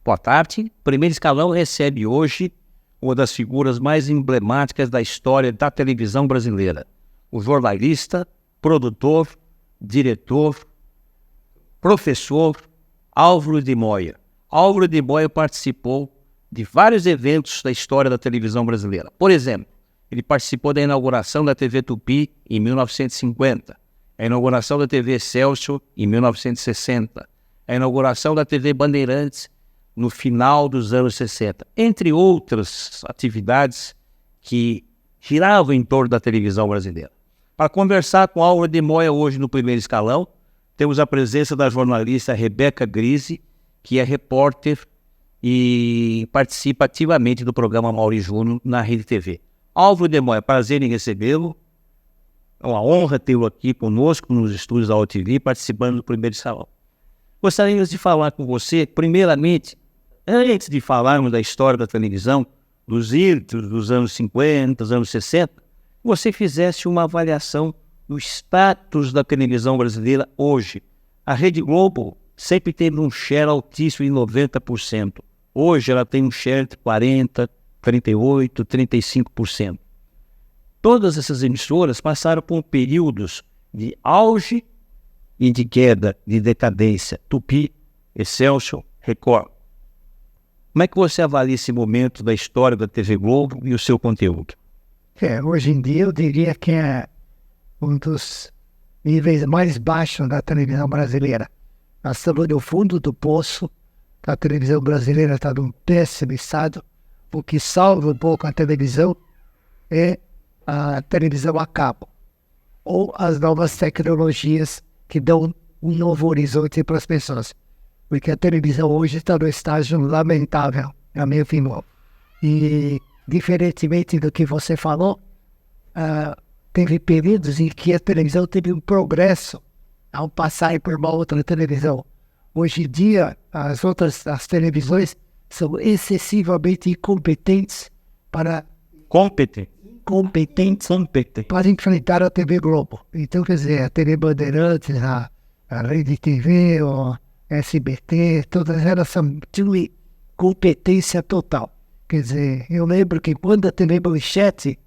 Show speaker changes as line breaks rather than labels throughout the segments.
Boa tarde. Primeiro Escalão recebe hoje uma das figuras mais emblemáticas da história da televisão brasileira. O jornalista, produtor, diretor, professor Álvaro de Moya. Álvaro de Moya participou de vários eventos da história da televisão brasileira. Por exemplo, ele participou da inauguração da TV Tupi em 1950, a inauguração da TV Excelsior em 1960, a inauguração da TV Bandeirantes no final dos anos 60, entre outras atividades que giravam em torno da televisão brasileira. Para conversar com Álvaro de Moya hoje no Primeiro Escalão, temos a presença da jornalista Rebeca Grise, que é repórter e participa ativamente do programa Mauri Júnior na Rede TV. Álvaro de Moya, prazer em recebê-lo. É uma honra tê-lo aqui conosco nos estúdios da OTV, participando do Primeiro Escalão. Gostaríamos de falar com você, primeiramente, antes de falarmos da história da televisão, dos idos dos anos 50, dos anos 60, você fizesse uma avaliação do status da televisão brasileira hoje. A Rede Globo sempre teve um share altíssimo de 90%. Hoje ela tem um share de 40%, 38%, 35%. Todas essas emissoras passaram por períodos de auge e de queda, de decadência. Tupi, Excelsior, Record. Como é que você avalia esse momento da história da TV Globo e o seu conteúdo?
Hoje em dia eu diria que é um dos níveis mais baixos da televisão brasileira. Nós estamos no fundo do poço, a televisão brasileira está num péssimo estado. O que salva um pouco a televisão é a televisão a cabo, ou as novas tecnologias que dão um novo horizonte para as pessoas. Porque a televisão hoje está no estágio lamentável, na minha opinião. E, diferentemente do que você falou, teve períodos em que a televisão teve um progresso ao passar por uma outra televisão. Hoje em dia, as televisões são excessivamente incompetentes para enfrentar a TV Globo. Então, quer dizer, a TV Bandeirantes, a Rede TV, o SBT, todas elas são de competência total. Quer dizer, eu lembro que quando a TV Manchete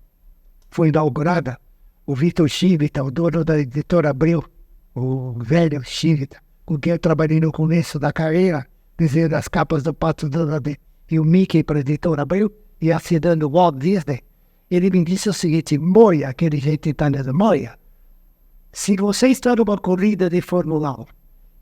foi inaugurada, o Vitor Chivita, o dono da Editora Abril, o velho Chivita, com quem eu trabalhei no começo da carreira, desenhando as capas do Pato Donald e o Mickey para a Editora Abril, e assinando o Walt Disney, ele me disse o seguinte: Moya, aquele jeito italiano, Moya, se você está numa corrida de Fórmula 1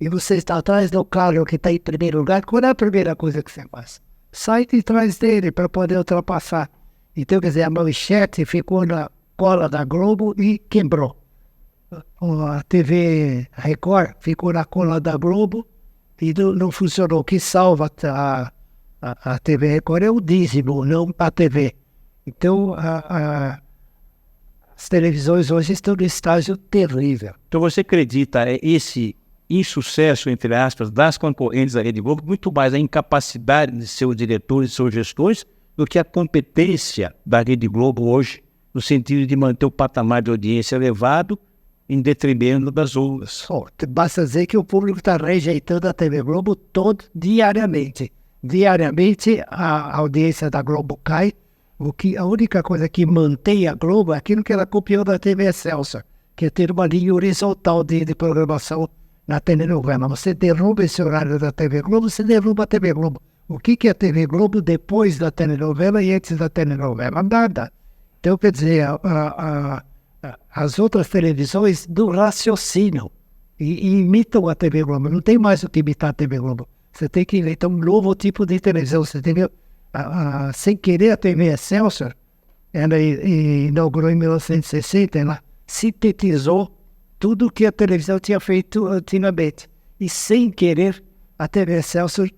e você está atrás do carro que está em primeiro lugar, qual é a primeira coisa que você faz? Sai de trás dele para poder ultrapassar. Então, quer dizer, a Manchete ficou na cola da Globo e quebrou. A TV Record ficou na cola da Globo e não funcionou. O que salva a TV Record é o dízimo, não a TV. Então, as televisões hoje estão no estágio terrível.
Então você acredita esse insucesso, entre aspas, das concorrentes da Rede Globo, muito mais a incapacidade de seus diretores e seus gestores do que a competência da Rede Globo hoje, no sentido de manter o patamar de audiência elevado em detrimento das outras?
Basta dizer que o público está rejeitando a TV Globo diariamente. Diariamente a audiência da Globo cai. A única coisa que mantém a Globo é aquilo que ela copiou da TV Excelsior, que é ter uma linha horizontal de programação na telenovela. Você derruba esse horário da TV Globo, você derruba a TV Globo. O que é a TV Globo depois da telenovela e antes da telenovela? Nada. Então, quer dizer, as outras televisões do raciocínio e imitam a TV Globo. Não tem mais o que imitar a TV Globo. Você tem que inventar um novo tipo de televisão. Você tem que, sem querer, a TV Excelsior, ela inaugurou em 1960, ela sintetizou tudo o que a televisão tinha feito antigamente. E sem querer, a TV Excelsior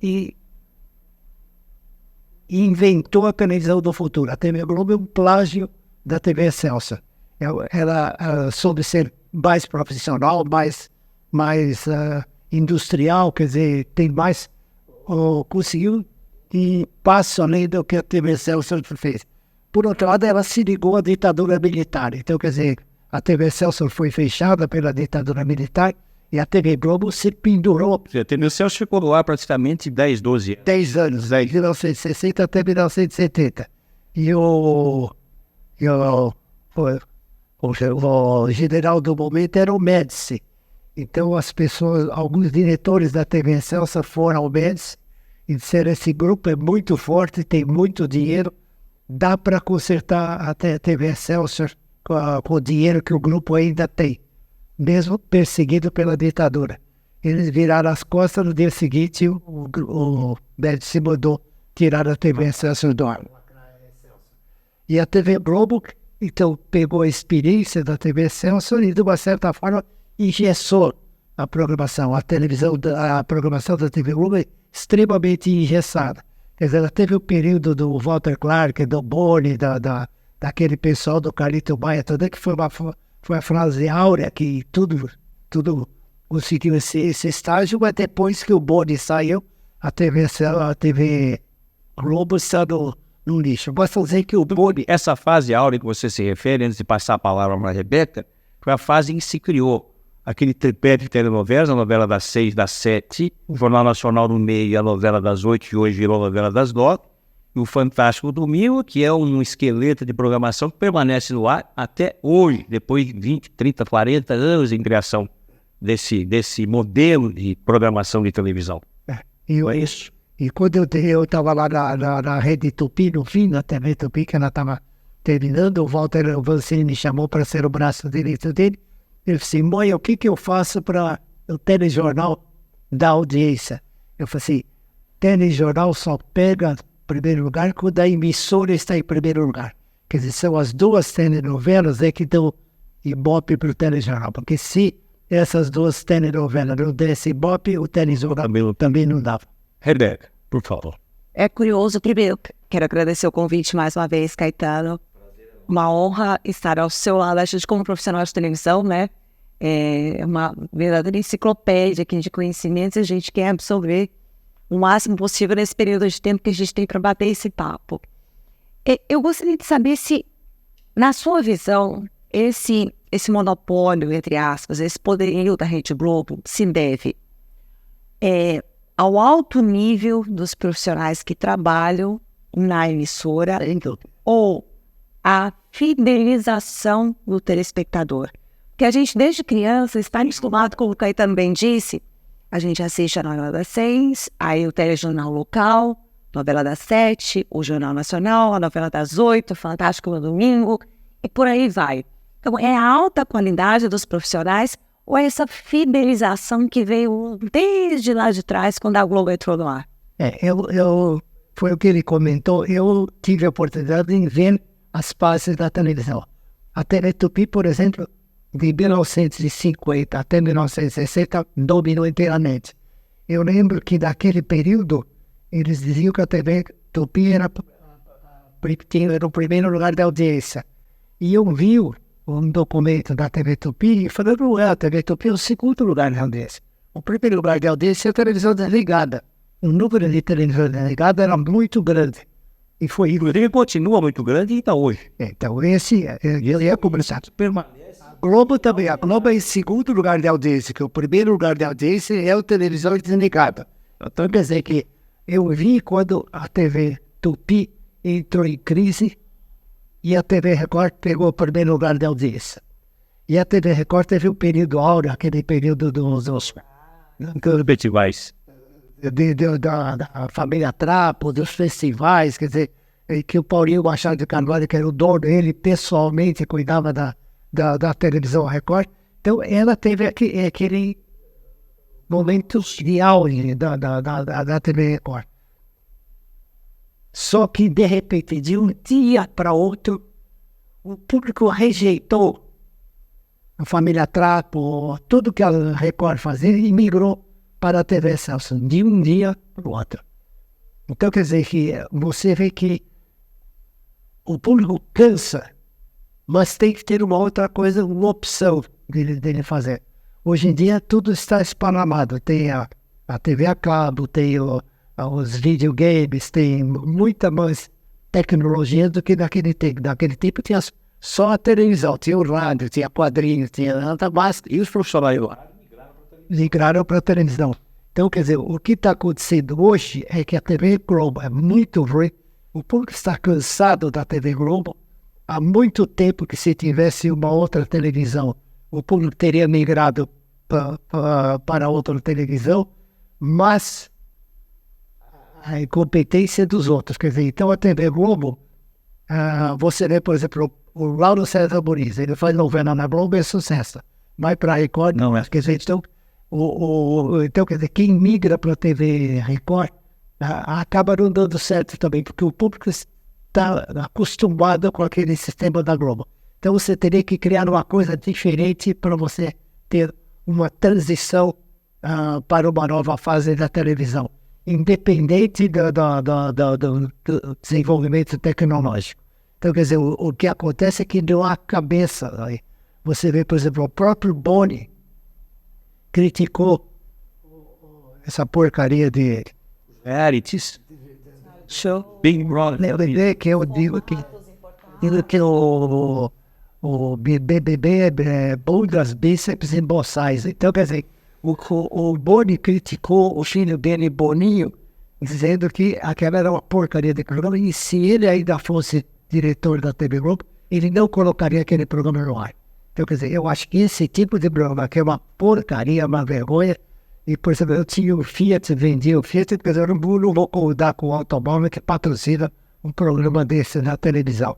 inventou a televisão do futuro. A TV Globo é um plágio da TV Excelsior. Ela soube ser mais profissional, mais industrial, quer dizer, tem mais... conseguiu um passo além do que a TV Excelsior fez. Por outro lado, ela se ligou à ditadura militar. Então, quer dizer, a TV Excelsior foi fechada pela ditadura militar E a TV Globo se pendurou
A TV Celso ficou no ar praticamente 10, 12 anos.
10 anos, de 1960 até 1970. E o general do momento era o Médici. Então as pessoas, alguns diretores da TV Excelsior foram ao Médici e disseram: esse grupo é muito forte, tem muito dinheiro, dá para consertar até a TV Excelsior com o dinheiro que o grupo ainda tem, mesmo perseguido pela ditadura. Eles viraram as costas, no dia seguinte o Médici mandou tirar a TV Excelsior do ar. E a TV Globo, então, pegou a experiência da TV Excelsior e, de uma certa forma, engessou a programação. A programação da TV Globo é extremamente engessada. Quer dizer, ela teve o período do Walter Clark, do Boni, daquele pessoal do Carlito Maia, tudo que foi a frase áurea, que tudo conseguiu esse estágio, mas depois que o Boni saiu, a TV Globo está no lixo. Basta dizer que o Boni...
Essa fase áurea que você se refere, antes de passar a palavra para a Rebeca, foi a fase em que se criou aquele tripé de telenovelas, a novela das 6, das 7, o Jornal Nacional no meio, a novela das 8, que hoje virou a novela das 9, e o Fantástico Domingo, que é um esqueleto de programação que permanece no ar até hoje, depois de 20, 30, 40 anos em criação desse modelo de programação de televisão.
É isso. E quando eu estava lá na Rede Tupi, no fim da TV Tupi, que ela estava terminando, o Walter Vancini me chamou para ser o braço direito dele. Ele disse assim: mãe, o que eu faço para o telejornal dar audiência? Eu falei assim: telejornal só pega em primeiro lugar quando a emissora está em primeiro lugar. Quer dizer, são as duas telenovelas que dão ibope para o telejornal. Porque se essas duas telenovelas não dessem ibope, o telejornal também não dava.
Rebeca, por favor.
É curioso, primeiro, quero agradecer o convite mais uma vez, Caetano. Uma honra estar ao seu lado, a gente como profissional de televisão, né? É uma verdadeira enciclopédia aqui de conhecimentos e a gente quer absorver o máximo possível nesse período de tempo que a gente tem para bater esse papo. Eu gostaria de saber se, na sua visão, esse monopólio, entre aspas, esse poderio da Rede Globo se deve ao alto nível dos profissionais que trabalham na emissora ou a fidelização do telespectador. Porque a gente, desde criança, está acostumado, como o Caetano bem disse, a gente assiste a novela das 6, aí o telejornal local, novela das 7, o Jornal Nacional, a novela das 8, Fantástico no domingo, e por aí vai. Então, é a alta qualidade dos profissionais ou é essa fidelização que veio desde lá de trás, quando a Globo entrou no ar?
Foi o que ele comentou. Eu tive a oportunidade de ver as fases da televisão. A TV Tupi, por exemplo, de 1950 até 1960, dominou inteiramente. Eu lembro que naquele período, eles diziam que a TV Tupi era o primeiro lugar de audiência. E eu vi um documento da TV Tupi falando: a TV Tupi é o segundo lugar de audiência. O primeiro lugar de audiência é a televisão desligada. O número de televisão desligada era muito grande. E foi isso.
Ele continua muito grande ainda hoje.
Então, ele é conversado. A Globo também. A Globo é em segundo lugar de audiência, que o primeiro lugar de audiência é a televisão desligada. Então, quer dizer que eu vi quando a TV Tupi entrou em crise e a TV Record pegou o primeiro lugar de audiência. E a TV Record teve um período áureo, aquele período dos
festivais.
Da família Trapo, dos festivais, quer dizer, que o Paulinho Machado de Carvalho, que era o dono, ele pessoalmente cuidava da televisão Record. Então, ela teve aquele momento de auge da TV Record. Só que, de repente, de um dia para outro, o público rejeitou a família Trapo, tudo que a Record fazia, e migrou para a TV Excelsior, de um dia para o outro. Então, quer dizer que você vê que o público cansa, mas tem que ter uma outra coisa, uma opção dele fazer. Hoje em dia, tudo está esparramado. Tem a TV a cabo, tem os videogames, tem muita mais tecnologia do que naquele tempo. Naquele tempo tinha só a televisão, tinha o rádio, tinha quadrinhos, tinha nada mais.
E os profissionais lá migraram para a televisão.
migraram para a televisão. Então, quer dizer, o que está acontecendo hoje é que a TV Globo é muito ruim. O público está cansado da TV Globo. Há muito tempo que se tivesse uma outra televisão, o público teria migrado para outra televisão, mas a incompetência dos outros. Quer dizer, então a TV Globo, você vê, por exemplo, o Lauro César Muniz, ele faz novela na Globo e é sucesso. Vai para a Record, não é. Quer dizer, então, então, quer dizer, quem migra para a TV Record acaba não dando certo também, porque o público está acostumado com aquele sistema da Globo. Então você teria que criar uma coisa diferente para você ter uma transição para uma nova fase da televisão, independente do desenvolvimento tecnológico. Então, quer dizer, o que acontece é que não há cabeça aí. Você vê, por exemplo, o próprio Boni criticou essa porcaria de
realities.
Show.
Big Brother.
Que eu digo que o BBB é bundas, bíceps e boçais. Então, quer dizer, o Boni criticou o filho dele, Boninho, dizendo que aquela era uma porcaria de programa, e se ele ainda fosse diretor da TV Globo, ele não colocaria aquele programa no ar. Então, quer dizer, eu acho que esse tipo de programa, que é uma porcaria, uma vergonha, e, por exemplo, eu tinha o Fiat, vendia o Fiat, quer dizer, eu não vou concordar com o automóvel que patrocina um programa desse na televisão.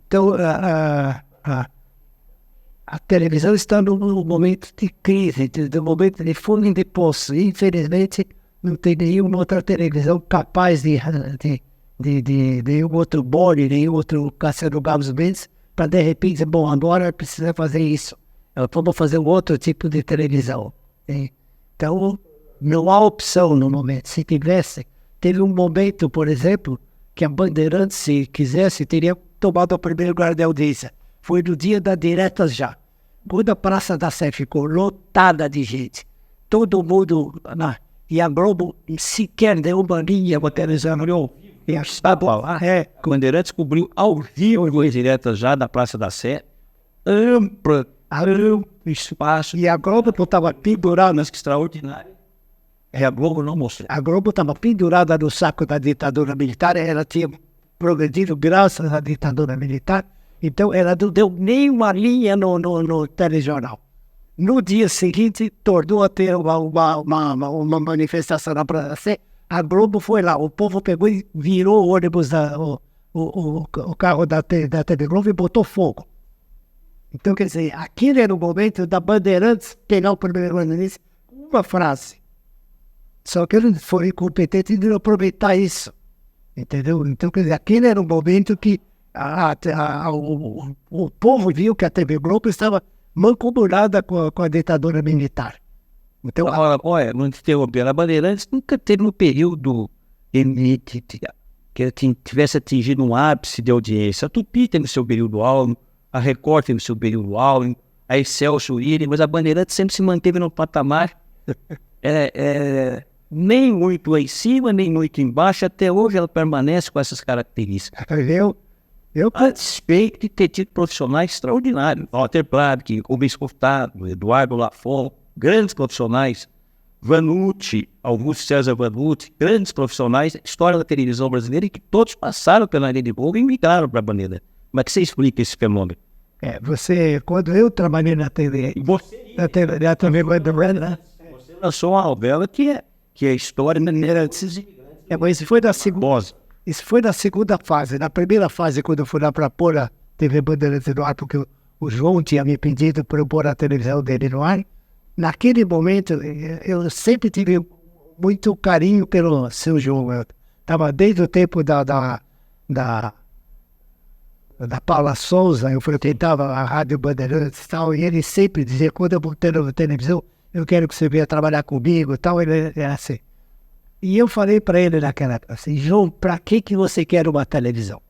Então, a televisão está num momento de crise, num momento de fundo de poço. Infelizmente, não tem nenhuma outra televisão capaz de nenhum outro Boni, nenhum outro Cassiano Gabos Mendes, para de repente, bom, agora precisa fazer isso. Vamos fazer um outro tipo de televisão. Então, não há opção no momento. Se tivesse, teve um momento, por exemplo, que a Bandeirantes, se quisesse, teria tomado o primeiro lugar de audiência. Foi no dia da Diretas Já. Quando a Praça da Sé ficou lotada de gente, todo mundo e a Globo sequer deu uma linha com a televisão.
A Bandeirantes cobriu ao vivo as Diretas Já da Praça da Sé, amplo espaço.
E a Globo estava pendurada,
mas que extraordinário. A Globo não mostrou.
A Globo estava pendurada no saco da ditadura militar, ela tinha progredido graças à ditadura militar, então ela não deu nenhuma linha no telejornal. No dia seguinte, tornou a ter uma manifestação na Praça da Sé. A Globo foi lá, o povo pegou e virou o ônibus, o carro da TV Globo e botou fogo. Então, quer dizer, aquele era o momento da Bandeirantes pegar o primeiro-ministro com uma frase. Só que eles foram incompetentes de não aproveitar isso. Entendeu? Então, quer dizer, aquele era o momento que o povo viu que a TV Globo estava mancomunada com a ditadura militar.
Então, olha, não interrompendo, a Bandeirantes nunca teve um período que tivesse atingido um ápice de audiência. A Tupi teve seu período alto, a Record teve seu período alto, a Excelsior, mas a Bandeirantes sempre se manteve no patamar nem muito lá em cima, nem muito embaixo. Até hoje ela permanece com essas características.
Eu
participei de ter tido profissionais extraordinários. Walter Plabke, Rubens Furtado, Eduardo Lafon, grandes profissionais, Vanucci, Augusto César Vanucci, grandes profissionais da história da televisão brasileira, e que todos passaram pela Rede Globo e migraram para a Bandeira. Como é que você explica esse fenômeno?
Quando eu trabalhei na TV,
você lançou uma novela que é a história da Bandeirantes.
Mas isso foi na segunda fase. Na primeira fase, quando eu fui lá para pôr a TV Bandeirantes no ar, porque o João tinha me pedido para eu pôr a televisão dele no ar, naquele momento, eu sempre tive muito carinho pelo seu João. Eu estava desde o tempo da Paula Souza, eu frequentava a Rádio Bandeirantes e tal, e ele sempre dizia, quando eu botei na televisão, eu quero que você venha trabalhar comigo e tal. Ele é assim. E eu falei para ele naquela época assim, João, para que você quer uma televisão?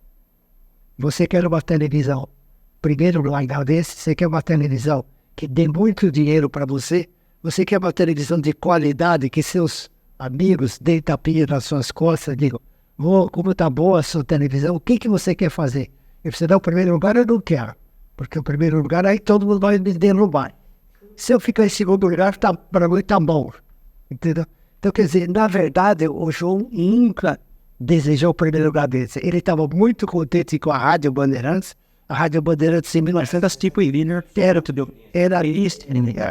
Você quer uma televisão, primeiro lugar desse, você quer uma televisão que dê muito dinheiro para você quer uma televisão de qualidade, que seus amigos deem tapinha nas suas costas, digam, como tá boa a sua televisão, o que você quer fazer? Eu disse, não, o primeiro lugar eu não quero, porque o primeiro lugar aí todo mundo vai me derrubar. se eu ficar em segundo lugar, para mim tá bom. Entendeu? Então, quer dizer, na verdade, o João nunca desejou o primeiro lugar dele. Ele estava muito contente com a Rádio Bandeirantes. A Rádio Bandeirantes em 1900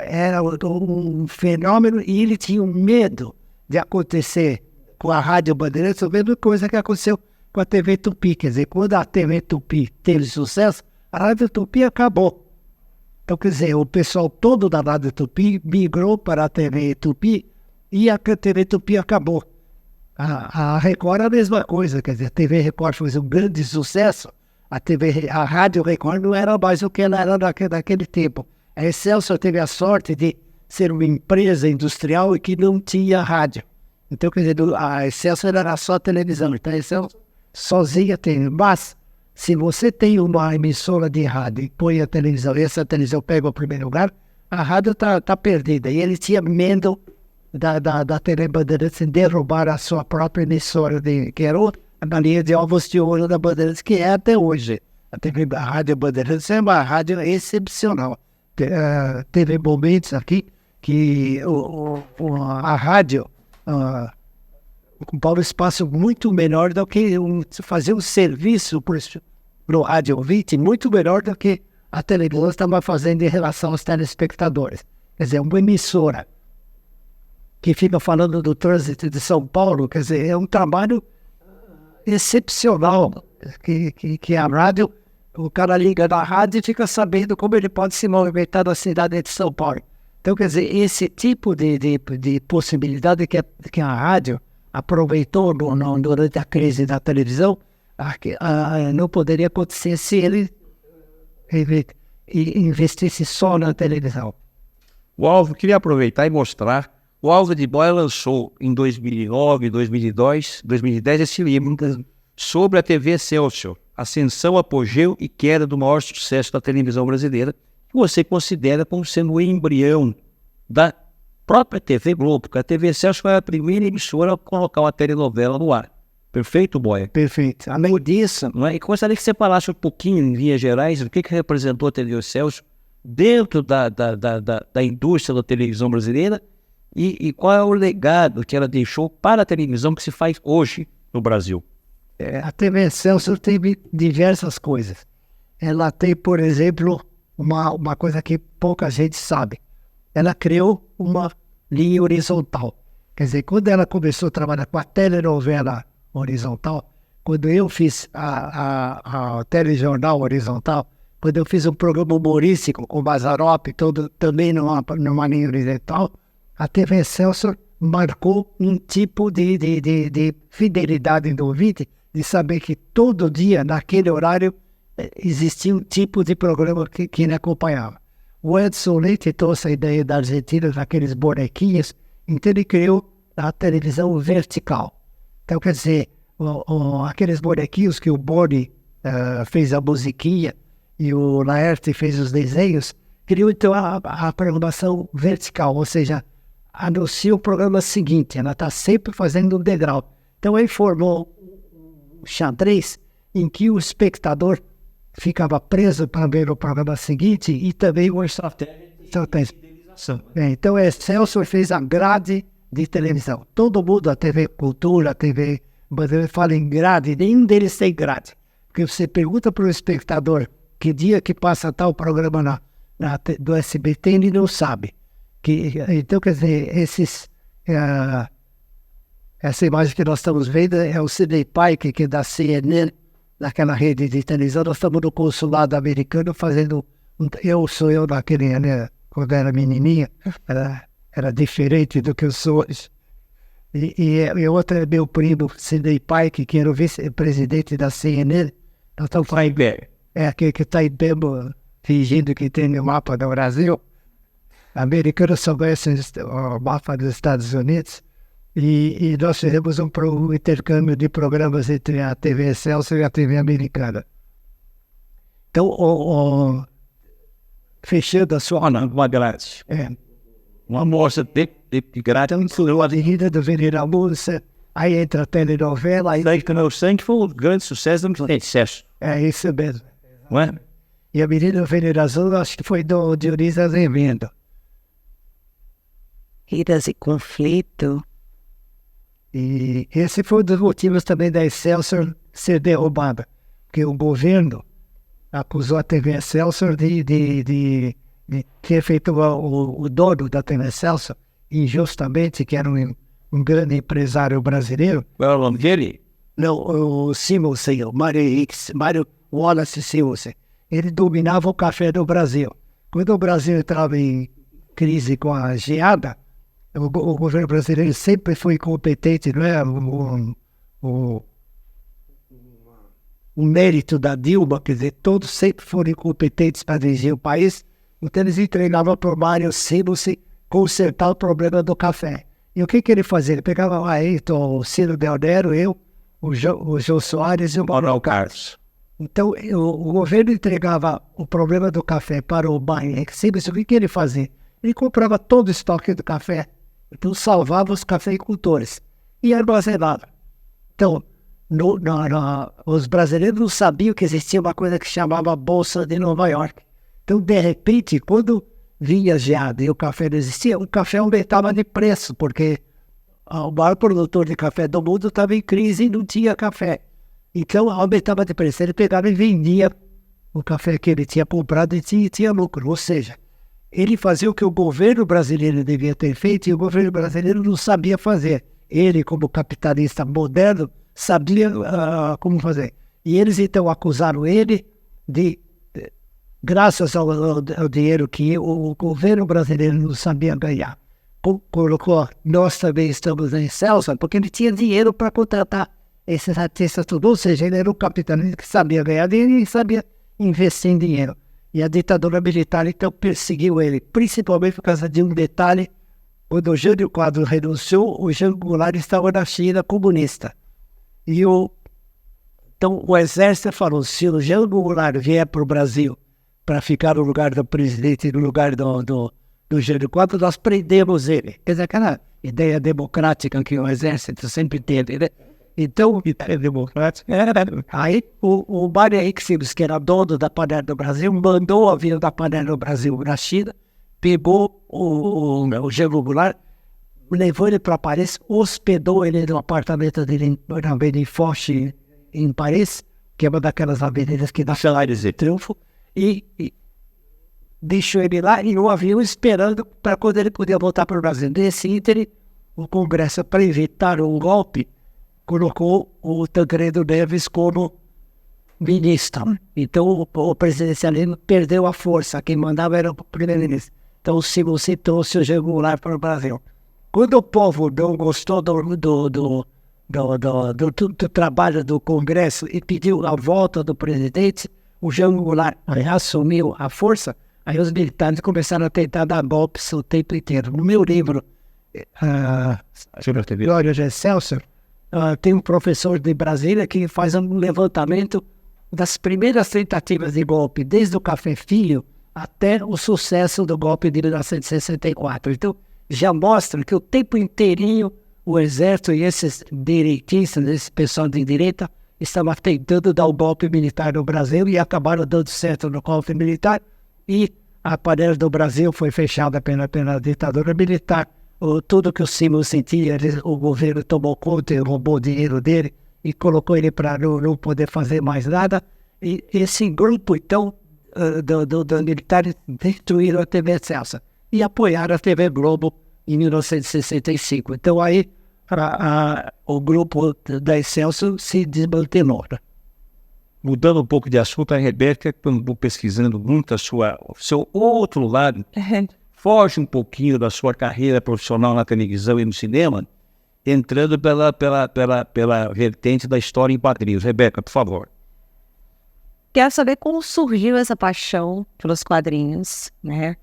era um fenômeno e ele tinha um medo de acontecer com a Rádio Bandeirantes a mesma coisa que aconteceu com a TV Tupi. Quer dizer, quando a TV Tupi teve sucesso, a Rádio Tupi acabou. Então, quer dizer, o pessoal todo da Rádio Tupi migrou para a TV Tupi e a TV Tupi acabou. A Record é a mesma coisa, quer dizer, a TV Record fez um grande sucesso. A Rádio Record não era mais o que ela era naquele tempo. A Excelsior teve a sorte de ser uma empresa industrial e que não tinha rádio. Então, quer dizer, a Excelsior era só televisão. Então, a Excelsior sozinha tem. Mas, se você tem uma emissora de rádio e põe a televisão, e essa televisão pega o primeiro lugar, a rádio tá perdida. E ele tinha medo da TV Bandeirantes derrubar a sua própria emissora, que era na linha de ovos de ouro da Bandeirantes, que é até hoje. A Rádio Bandeirantes é uma rádio excepcional. Teve momentos aqui que a rádio ocupava um espaço muito melhor do que fazer um serviço para o rádio ouvinte, muito melhor do que a televisão estava fazendo em relação aos telespectadores. Quer dizer, uma emissora que fica falando do trânsito de São Paulo, quer dizer, é um trabalho excepcional, que a rádio, o cara liga na rádio e fica sabendo como ele pode se movimentar na cidade de São Paulo. Então, quer dizer, esse tipo de possibilidade que a rádio aproveitou durante a crise da televisão, não poderia acontecer se ele investisse só na televisão.
O Álvaro, queria aproveitar e mostrar. O Álvaro de Boia lançou em 2009, 2010 esse livro sobre a TV Excelsior, Ascensão, Apogeu e Queda do maior sucesso da televisão brasileira, que você considera como sendo o embrião da própria TV Globo, porque a TV Excelsior foi a primeira emissora a colocar uma telenovela no ar. Perfeito, Boia?
Perfeito. Além disso,
não é? E gostaria que você falasse um pouquinho, em linhas gerais, do que representou a TV Excelsior dentro da indústria da televisão brasileira e qual é o legado que ela deixou para a televisão que se faz hoje no Brasil.
A TV Excelsior teve diversas coisas. Ela tem, por exemplo, uma coisa que pouca gente sabe. Ela criou uma linha horizontal. Quer dizer, quando ela começou a trabalhar com a telenovela horizontal, quando eu fiz a telejornal horizontal, quando eu fiz um programa humorístico com o Mazzaropi, também numa linha horizontal, a TV Excelsior marcou um tipo de fidelidade do ouvinte, de saber que todo dia, naquele horário, existia um tipo de programa que ele acompanhava. O Edson Leite trouxe a ideia da Argentina, daqueles bonequinhos, então ele criou a televisão vertical. Então, quer dizer, aqueles bonequinhos que o Boni fez a musiquinha e o Laerte fez os desenhos, criou então a programação vertical, ou seja, anuncia o programa seguinte, ela está sempre fazendo um degrau. Então ele formou um xadrez em que o espectador ficava preso para ver o programa seguinte e também o estratégia. Então a Excelsior fez a grade de televisão. Todo mundo, a TV Cultura, a TV Bandeirantes, fala em grade, nenhum deles tem grade. Porque você pergunta para o espectador que dia que passa tal programa do SBT, ele não sabe. Então, quer dizer, essa imagem que nós estamos vendo é o Sidney Pike, que é da CNN, naquela rede de televisão. Nós estamos no consulado americano fazendo... Sou eu naquele, né, quando era menininha, era diferente do que eu sou hoje. E outro é meu primo, Sidney Pike, que era o vice-presidente da CNN. Nós estamos falando... aquele que está em Bembo, fingindo que tem o mapa do Brasil. Americanos só conhecem o mapa dos Estados Unidos e nós fizemos um intercâmbio de programas entre a TV Excelsior e a TV americana. Então, fechando a sua...
uma grade. Uma moça de grade.
Então, a Avenida do Venera Moça, aí entra a telenovela...
O Sangue foi um grande sucesso do Excelsior.
É isso mesmo.
Não é?
E a Avenida do Venera Azul, acho que foi do Dionísio Azevedo.
Corridas e conflito.
E esse foi um dos motivos também da Excelsior ser derrubada, porque o governo acusou a TV Excelsior de ter feito o dono da TV Excelsior injustamente, que era um grande empresário brasileiro.
Qual é o nome dele?
Não, o Simonsen, o Mário Wallace Simonsen. Ele dominava o café do Brasil. Quando o Brasil entrava em crise com a geada, o governo brasileiro sempre foi incompetente, não é? O mérito da Dilma, quer dizer, todos sempre foram incompetentes para dirigir o país, então eles entregavam para o Mário Simonsen consertar o problema do café. E o que ele fazia? Ele pegava o Ayrton, o Ciro Deodero, eu, o Jô Soares e o Manuel Carlos. Então, o governo entregava o problema do café para o Mário Simonsen. O que ele fazia? Ele comprava todo o estoque do café, então salvava os cafeicultores e armazenava. Então, os brasileiros não sabiam que existia uma coisa que chamava Bolsa de Nova York. Então, de repente, quando vinha geada e o café não existia, o café aumentava de preço, porque o maior produtor de café do mundo estava em crise e não tinha café. Então, aumentava de preço. Ele pegava e vendia o café que ele tinha comprado e tinha lucro. Ou seja, ele fazia o que o governo brasileiro devia ter feito e o governo brasileiro não sabia fazer. Ele, como capitalista moderno, sabia como fazer. E eles, então, acusaram ele de, graças ao dinheiro que o governo brasileiro não sabia ganhar, colocou, nós também estamos em Excelsior, porque ele tinha dinheiro para contratar esses artistas tudo. Ou seja, ele era um capitalista que sabia ganhar dinheiro e sabia investir em dinheiro. E a ditadura militar, então, perseguiu ele, principalmente por causa de um detalhe. Quando o Jânio Quadros renunciou, o Jango Goulart estava na China comunista. Então, o exército falou, se o Jango Goulart vier para o Brasil para ficar no lugar do presidente e no lugar do Jânio Quadros, nós prendemos ele. Quer dizer, aquela ideia democrática que o exército sempre teve, né? Então, ideia democrática. Aí, o Mário Henrique Simonsen, que era dono da Panela do Brasil, mandou o avião da Panela do Brasil na China, pegou o Jango Goulart, levou ele para Paris, hospedou ele no apartamento dele na Avenida Foch, em Paris, que é uma daquelas avenidas que dá de Triunfo, e deixou ele lá e o avião esperando para quando ele podia voltar para o Brasil. Nesse ínterim, o Congresso, para evitar um golpe, colocou o Tancredo Neves como ministro. Então, o presidencialismo perdeu a força. Quem mandava era o primeiro-ministro. Então, o Simonsen trouxe o Jango Goulart para o Brasil. Quando o povo não gostou do trabalho do Congresso e pediu a volta do presidente, o Jango Goulart assumiu a força, aí os militares começaram a tentar dar golpes o tempo inteiro. No meu livro, Glória de Excelsior, tem um professor de Brasília que faz um levantamento das primeiras tentativas de golpe, desde o Café Filho até o sucesso do golpe de 1964. Então, já mostra que o tempo inteirinho o exército e esses direitistas, esse pessoal de direita, estavam tentando dar o golpe militar no Brasil e acabaram dando certo no golpe militar, e a Panela do Brasil foi fechada pela ditadura militar. Tudo que o Simonsen tinha, o governo tomou conta e roubou o dinheiro dele e colocou ele para não poder fazer mais nada. E esse grupo, então, dos militares destruíram a TV Excelsior e apoiaram a TV Globo em 1965. Então aí o grupo da Excelsior se desmantelou.
Mudando um pouco de assunto, a Rebeca, quando pesquisando muito o seu outro lado, foge um pouquinho da sua carreira profissional na televisão e no cinema, entrando pela vertente da história em quadrinhos. Rebeca, por favor.
Quero saber como surgiu essa paixão pelos quadrinhos, né?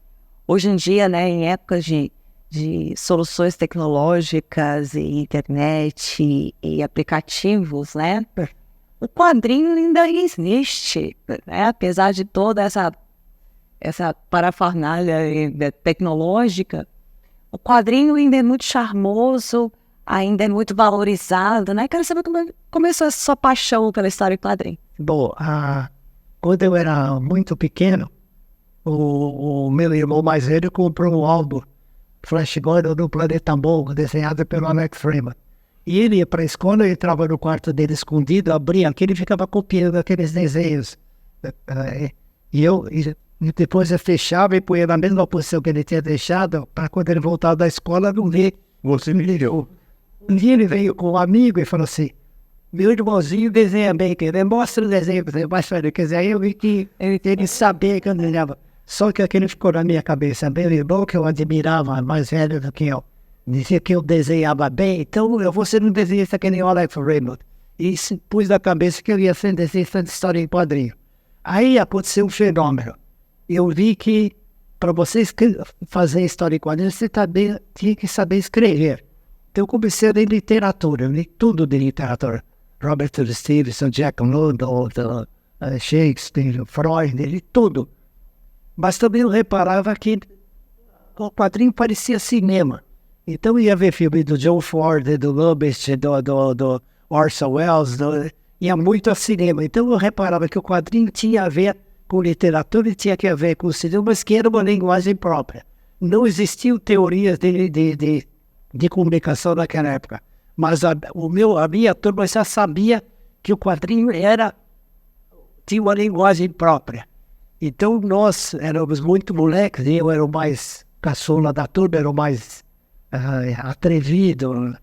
Hoje em dia, né, em épocas de soluções tecnológicas e internet e aplicativos, né? O quadrinho ainda existe, né? Apesar de toda essa parafernália tecnológica, o quadrinho ainda é muito charmoso, ainda é muito valorizado, né? Quero saber como começou essa sua paixão pela história em quadrinho.
Bom, quando eu era muito pequeno, o meu irmão mais velho comprou um álbum Flash Gordon no Planeta Mongo, desenhado pelo Alex Raymond. E ele ia para a escola, eu entrava no quarto dele escondido, abria aquele e ficava copiando aqueles desenhos. E depois eu fechava e punha na mesma posição que ele tinha deixado, para quando ele voltava da escola não ver.
Você me ligou.
Um dia ele veio com um amigo e falou assim: meu irmãozinho desenha bem, quer mostra o desenho, mais velho. Quer dizer, aí eu vi que ele sabia que eu desenhava. Só que aquele ficou na minha cabeça. Meu irmão, que eu admirava, mais velho do que eu, dizia que eu desenhava bem, então eu vou ser um desenhista que nem o Alex Raymond. E se pus na cabeça que eu ia ser desenhista de história em quadrinho. Aí aconteceu um fenômeno. Eu vi que para você fazer história em quadrinhos, você também tinha que saber escrever. Então eu comecei a ler literatura, eu li tudo de literatura. Robert Louis Stevenson, Jack London, Shakespeare, Freud, li tudo. Mas também eu reparava que o quadrinho parecia cinema. Então eu ia ver filme do John Ford, do Lubitsch, do Orson Welles, ia muito a cinema. Então eu reparava que o quadrinho tinha a ver com literatura e tinha que ver com cinema, mas que era uma linguagem própria. Não existiam teorias de comunicação naquela época. Mas a minha turma já sabia que o quadrinho tinha uma linguagem própria. Então nós éramos muito moleques, eu era o mais caçula da turma, era o mais atrevido.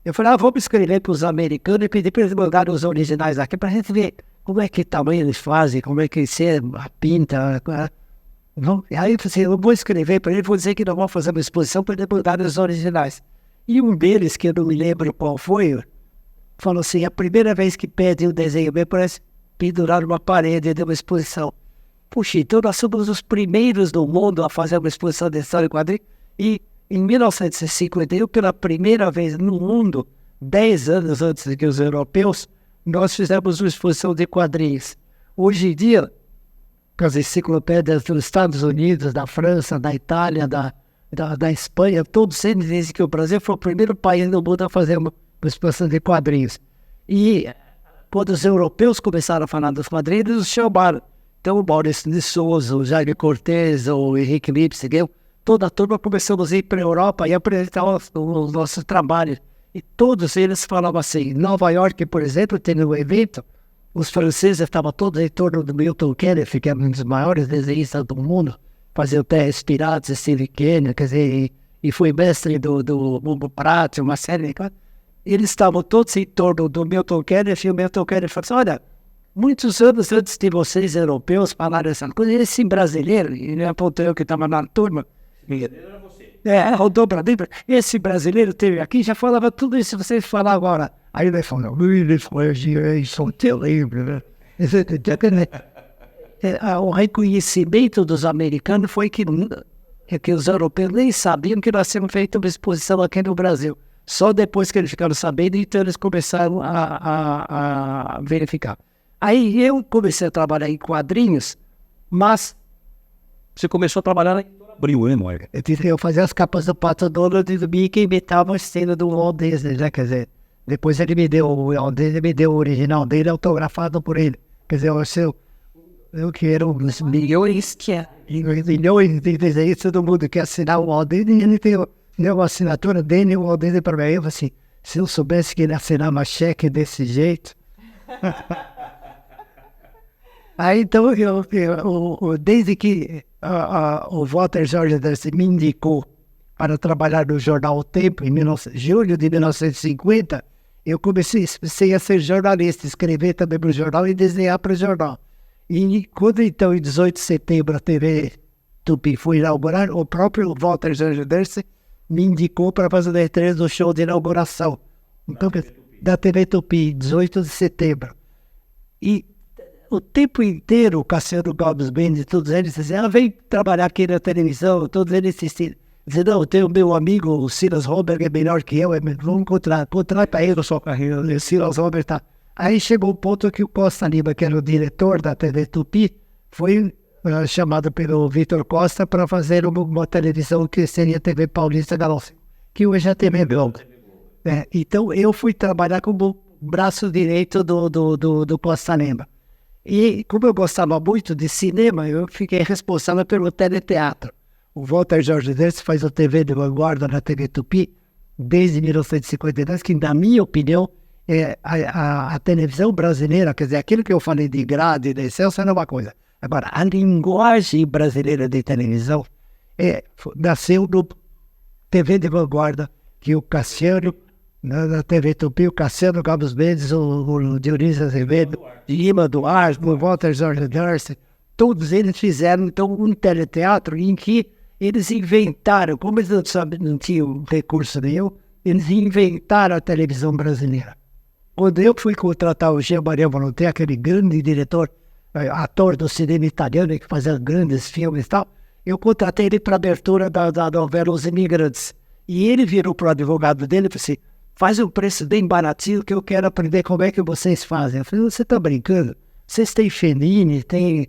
Eu falei, vamos escrever para os americanos e pedir para eles mandarem os originais aqui para a gente ver como é que tamanho eles fazem, como é que você pinta. Aí eu falei, eu vou escrever para eles, vou dizer que não vão fazer uma exposição para eles mandarem os originais. E um deles, que eu não me lembro qual foi, falou assim, a primeira vez que pede um desenho meu parece pendurar numa parede de uma exposição. Puxa, então nós somos os primeiros do mundo a fazer uma exposição de história em quadrinhos. E em 1951, pela primeira vez no mundo, 10 anos antes de que os europeus, nós fizemos uma exposição de quadrinhos. Hoje em dia, com as enciclopédias dos Estados Unidos, da França, da Itália, da Espanha, todos eles dizem que o Brasil foi o primeiro país no mundo a fazer uma exposição de quadrinhos. E quando os europeus começaram a falar dos quadrinhos, eles os chamaram. Então o Maurício de Souza, o Jaime Cortez, o Henrique Lipsig, toda a turma começamos a ir para a Europa e apresentar os nossos trabalhos. E todos eles falavam assim. Em Nova York, por exemplo, tendo um evento, os franceses estavam todos em torno do Milton Kennedy, que é um dos maiores desenhistas do mundo, fazia o Terras Piratas, Steve Kennedy, quer dizer, e foi mestre do Bumbo Prato, uma série de coisas. Eles estavam todos em torno do Milton Kennedy, e o Milton Kennedy falou assim, olha, muitos anos antes de vocês, europeus, falaram essa coisa, esse brasileiro, e ele apontou eu que estava na turma, rodou para dentro, esse brasileiro teve aqui, já falava tudo isso, vocês falam agora. Aí ele falou, são terríveis, né? O reconhecimento dos americanos foi que os europeus nem sabiam que nós tínhamos feito uma exposição aqui no Brasil. Só depois que eles ficaram sabendo, então eles começaram a verificar. Aí eu comecei a trabalhar em quadrinhos, mas...
Você começou a trabalhar em Abril, hein, Moira?
Eu fazia as capas do Pato Donald e do Mickey e imitava a cena do Walt Disney, né? Quer dizer, depois ele me deu o original dele autografado por ele. Quer dizer, eu que era um dos milhões de desenhistas do mundo que assinar o Walt Disney, ele deu uma assinatura dele, o Walt Disney para mim. Eu falei assim, se eu soubesse que ele assinava cheque desse jeito... Aí então, desde que o Walter Jorge me indicou para trabalhar no jornal O Tempo, em julho de 1950, eu comecei a ser jornalista, escrever também para o jornal e desenhar para o jornal. E quando então, em 18 de setembro, a TV Tupi foi inaugurar, o próprio Walter Jorge Dercy me indicou para fazer a estreia do show de inauguração. Então, da TV Tupi, 18 de setembro. E o tempo inteiro, o Cassiano Gomes Mendes, todos eles diziam, vem trabalhar aqui na televisão, todos eles insistiram. Diziam, não, tem o meu amigo, o Silas Romberg, é melhor que eu, vamos contratar para ele a sua carreira, o Silas Romberg está... Aí chegou o ponto que o Costa Lima, que era o diretor da TV Tupi, foi chamado pelo Vitor Costa para fazer uma televisão que seria a TV Paulista Galão, que hoje é a TV Globo. Então eu fui trabalhar como braço direito do Costa Lima. E como eu gostava muito de cinema, eu fiquei responsável pelo teleteatro. O Walter Jorge Dersi faz o TV de vanguarda na TV Tupi desde 1952, que, na minha opinião, a televisão brasileira, quer dizer, aquilo que eu falei de grade e de Celso era uma coisa. Agora, a linguagem brasileira de televisão nasceu no TV de vanguarda, que o Cassiano, na TV Tupi, o Cassiano Gabos Mendes, o Dionísio Azevedo, Lima Duarte, o Walter Jorge Dersi, todos eles fizeram, então, um teleteatro em que eles inventaram, como eles não tinham recurso nenhum, eles inventaram a televisão brasileira. Quando eu fui contratar o Jean Maria Volonté, aquele grande diretor, ator do cinema italiano, que fazia grandes filmes e tal, eu contratei ele para a abertura da novela Os Imigrantes. E ele virou para o advogado dele e falou assim, faz um preço bem baratinho que eu quero aprender como é que vocês fazem. Eu falei, você está brincando? Vocês têm Fellini, tem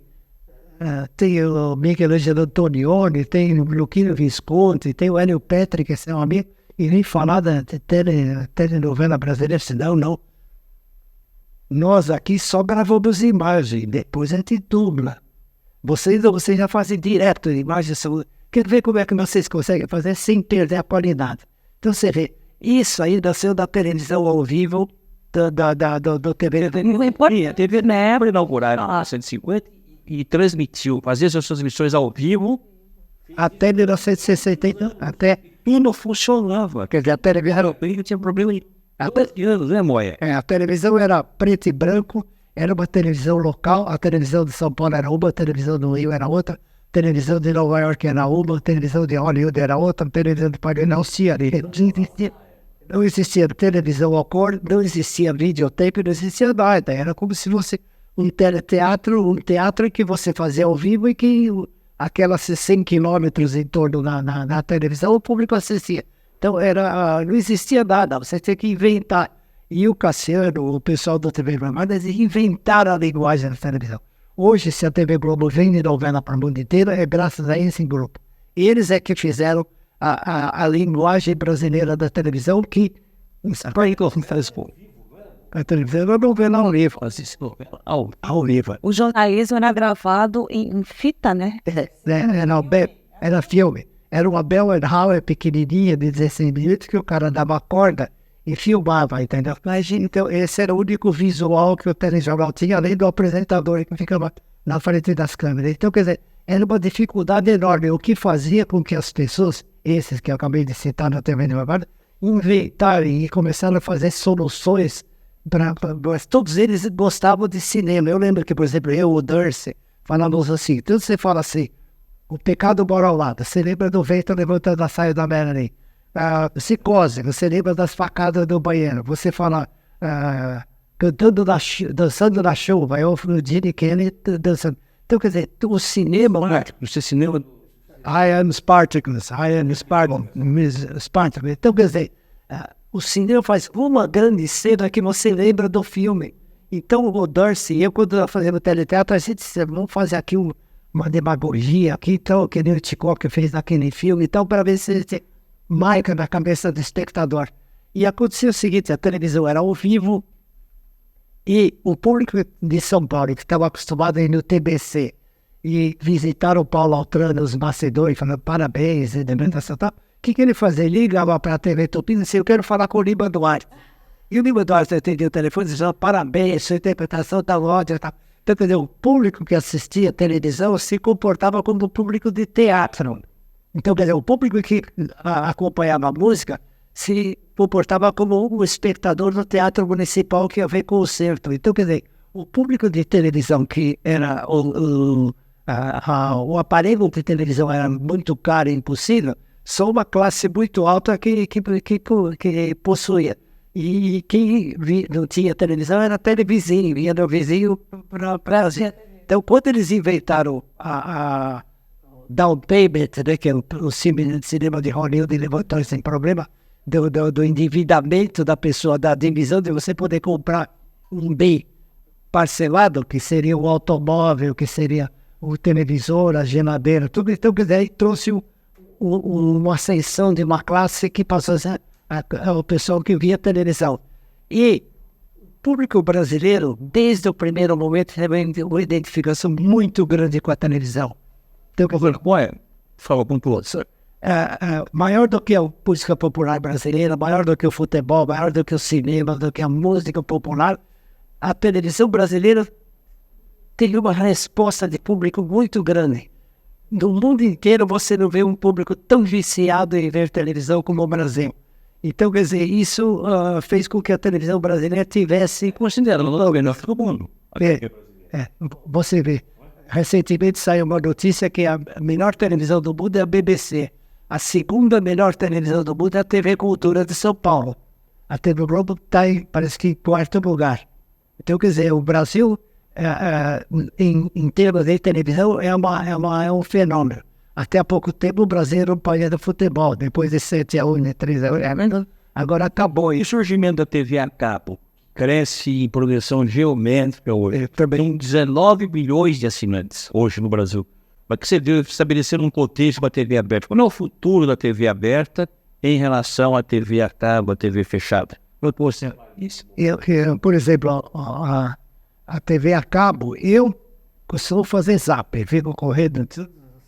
o Michelangelo Antonioni, tem o Luquino Visconti, tem o Hélio Petri, que é seu amigo, e nem falar da telenovela brasileira, senão não. Nós aqui só gravamos imagem, depois a gente dubla. Vocês já fazem direto imagens. Quero ver como é que vocês conseguem fazer sem perder a qualidade. Então você vê, isso aí nasceu da televisão ao vivo, do TV.
TV lembra inaugurar em 1950 e transmitiu, fazia suas transmissões ao vivo.
Até 1960, até
E não funcionava.
quer dizer, a televisão
Não tinha problema em anos, né, Moia?
a televisão era preto e branco, era uma televisão local, a televisão de São Paulo era uma, a televisão do Rio era outra, a televisão de Nova York era uma, a televisão de Hollywood era outra, a televisão de Paris não existia. Não existia televisão a cor, não existia videotape, não existia nada. Era como se fosse um teleteatro, um teatro que você fazia ao vivo e que aquelas 100 quilômetros em torno na televisão o público assistia. Então não existia nada, você tinha que inventar. E o Cassiano, o pessoal da TV Globo, eles inventaram a linguagem da televisão. Hoje, se a TV Globo vende novela para o mundo inteiro, é graças a esse grupo. Eles é que fizeram a linguagem brasileira da televisão, que a televisão era novela ao vivo. Ao vivo.
O jornalismo era gravado em fita, né?
Era filme. Era uma Bell and Howell pequenininha de 16 minutos que o cara dava corda e filmava, entendeu? Então esse era o único visual que o telejornal tinha, além do apresentador que ficava na frente das câmeras. Então, quer dizer, era uma dificuldade enorme, o que fazia com que as pessoas, esses que eu acabei de citar na TV Nevada, inventarem e começaram a fazer soluções mas todos eles gostavam de cinema. Eu lembro que, por exemplo, o Dersi, falamos assim, então você fala assim, o pecado mora ao lado, você lembra do vento levantando a saia da Melanie, Psicose, você lembra das facadas do banheiro, você fala dançando na chuva, eu o Gene Kelly dançando. Então, quer dizer, o cinema...
cinema...
I am Spartacus. Então, quer dizer, o cinema faz uma grande cena que você lembra do filme. Então, o Dersi, eu quando estava fazendo teleteatro, a gente disse, vamos fazer aqui uma demagogia, aqui, então, que nem o Hitchcock fez naquele filme, então, para ver se marca na cabeça do espectador. E aconteceu o seguinte, a televisão era ao vivo, e o público de São Paulo, que estava acostumado a ir no TBC, e visitar o Paulo Altrano, os Macedônios, falando parabéns, tal. O que ele fazia? Ele ligava para a TV Tupi e disse, eu quero falar com o Lima Duarte. E o Lima Duarte atendia o telefone e dizia, parabéns, sua interpretação está ótima. Então, quer dizer, o público que assistia a televisão se comportava como o público de teatro. Então, quer dizer, o público que acompanhava a música se comportava como um espectador do Teatro Municipal que ia ver concerto. Então, quer dizer, o público de televisão que era o aparelho de televisão era muito caro e impossível, só uma classe muito alta que possuía. E quem não tinha televisão era televizinho, ia do vizinho para... Então, quando eles inventaram a down payment, né, que é o cinema de Hollywood levantou sem problema, do endividamento da pessoa, da divisão de você poder comprar um bem parcelado, que seria o automóvel, que seria o televisor, a geladeira, tudo. Então, quer dizer, aí trouxe uma ascensão de uma classe que passou a ser o pessoal que via televisão. E o público brasileiro, desde o primeiro momento, teve uma identificação muito grande com a televisão. Então,
Olha, Falou com todos.
Maior do que a música popular brasileira, maior do que o futebol, maior do que o cinema, do que a música popular, a televisão brasileira tem uma resposta de público muito grande. No mundo inteiro você não vê um público tão viciado em ver televisão como o Brasil. Então, quer dizer, isso fez com que a televisão brasileira tivesse...
Considerando o melhor do mundo.
Você vê, recentemente saiu uma notícia que a melhor televisão do mundo é a BBC. A segunda melhor televisão do mundo é a TV Cultura de São Paulo. A TV Globo está, parece que, em quarto lugar. Então, quer dizer, o Brasil, em termos de televisão, é um fenômeno. Até há pouco tempo o Brasil era um país do futebol, depois de 7-1, 3-1, agora acabou
E o
isso.
surgimento da TV a cabo cresce em progressão geométrica hoje. Tem 19 milhões de assinantes hoje no Brasil. Mas que você deve estabelecer um contexto para a TV aberta. Qual é o futuro da TV aberta em relação à TV a cabo, à TV fechada?
Por exemplo, a TV a cabo, eu costumo fazer zap, fico correndo,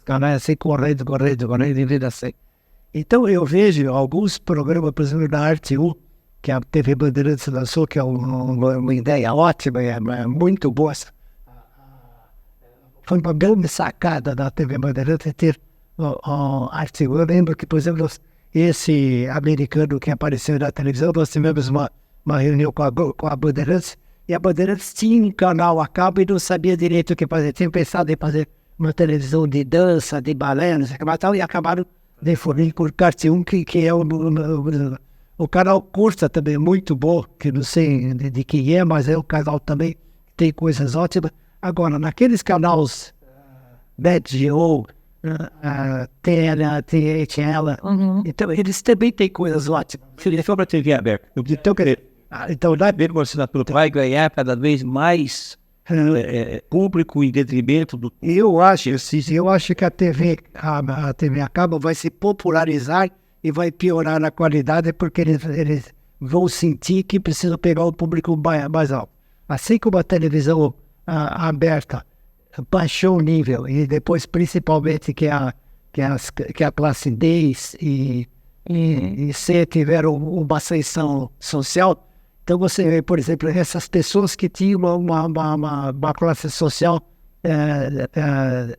canais assim, correndo, e vida assim. Então eu vejo alguns programas, por exemplo, da Arte 1, que a TV Bandeirantes lançou, que é uma ideia ótima, é muito boa. Foi uma grande sacada da TV Bandeirantes ter Arte 1. Eu lembro que, por exemplo, esse americano que apareceu na televisão, nós tivemos uma reunião com a Bandeirantes, e a Bandeirantes tinha um canal a cabo e não sabia direito o que fazer. Tinha pensado em fazer uma televisão de dança, de balé, não sei o que mais tal, e acabaram de fornecer com o Arte 1, que é o canal Curta também, muito bom, que não sei de quem é, mas é um canal também que tem coisas ótimas. Agora, naqueles canais NetGeo, THL, então eles também têm coisas ótimas.
Se ele for para a TV aberta,
Então, lá
a assinatura vai ganhar cada vez mais público em detrimento do...
eu acho que a TV a cabo vai se popularizar e vai piorar a qualidade, porque eles vão sentir que precisam pegar o público mais alto. Assim como a televisão aberta baixou o nível, e depois principalmente que a classe D e C tiveram uma ascensão social. Então você vê, por exemplo, essas pessoas que tinham uma classe social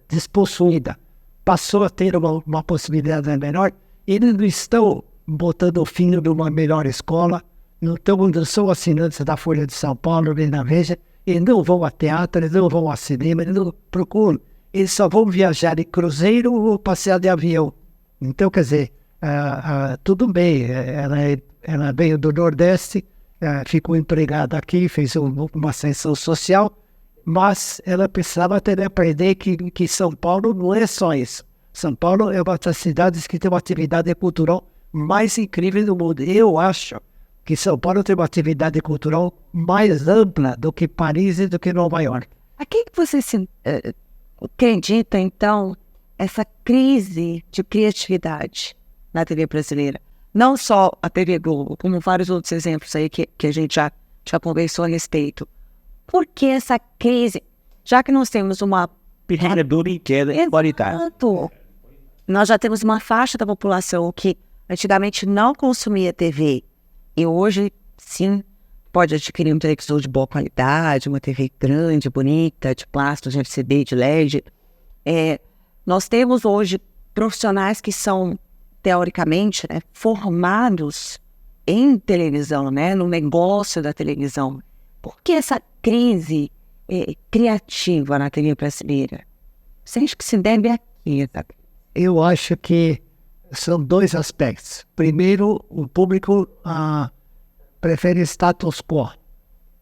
despossuída, passou a ter uma possibilidade menor. Eles não estão botando o filho numa melhor escola, não são assinantes da Folha de São Paulo, nem da Veja, eles não vão a teatro, eles não vão a cinema, eles não procuram. Eles só vão viajar de cruzeiro ou passear de avião. Então, quer dizer, tudo bem, ela veio do Nordeste, ficou empregada aqui, fez uma ascensão social, mas ela precisava até aprender que São Paulo não é só isso. São Paulo é uma das cidades que tem uma atividade cultural mais incrível do mundo. Eu acho que São Paulo tem uma atividade cultural mais ampla do que Paris e do que Nova York.
A que você acredita, então, essa crise de criatividade na TV brasileira? Não só a TV Globo, como vários outros exemplos aí que a gente já conversou a respeito. Por que essa crise? Já que nós temos uma...
qualidade.
Nós já temos uma faixa da população que antigamente não consumia TV e hoje, sim, pode adquirir um televisor de boa qualidade, uma TV grande, bonita, de plástico, de LCD, de LED. Nós temos hoje profissionais que são, teoricamente, formados em televisão, no negócio da televisão. Por que essa crise criativa na TV brasileira? Você acha que se deve a quê?
Eu acho que são dois aspectos. Primeiro, o público prefere status quo.